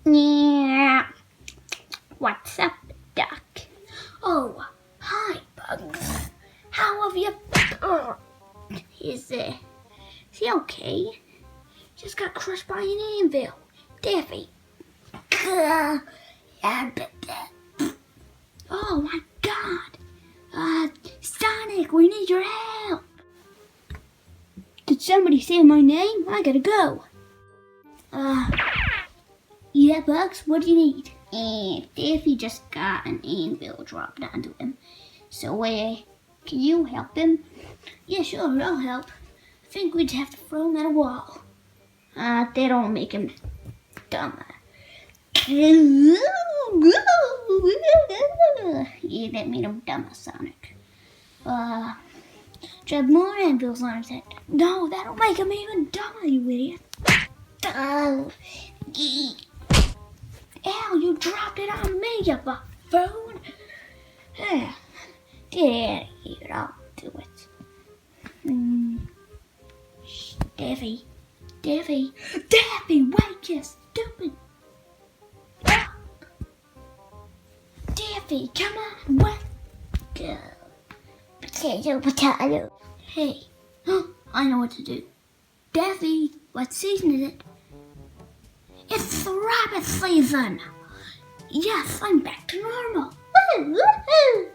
Yeah. What's up, Duck? Oh, hi, Bugs. How have you? Is he okay? Just got crushed by an anvil. Daffy. Oh my God. Sonic, we need your help. Did somebody say my name? I gotta go. Yeah, Bugs, what do you need? Daffy just got an anvil dropped onto him. So, can you help him? Yeah, sure, I'll help. I think we'd have to throw him at a wall. They don't make him dumber. Yeah, that made him dumber, Sonic. Drop more anvils on his head. No, that'll make him even dumber, you idiot. Ow, you dropped it on me, you buffoon. Get out of here, I'll do it. Daffy, wake, you stupid. Daffy, come on, wake up. Potato. Hey, I know what to do. Daffy, what season is it? It's the rabbit season! Yes, I'm back to normal! Woohoo!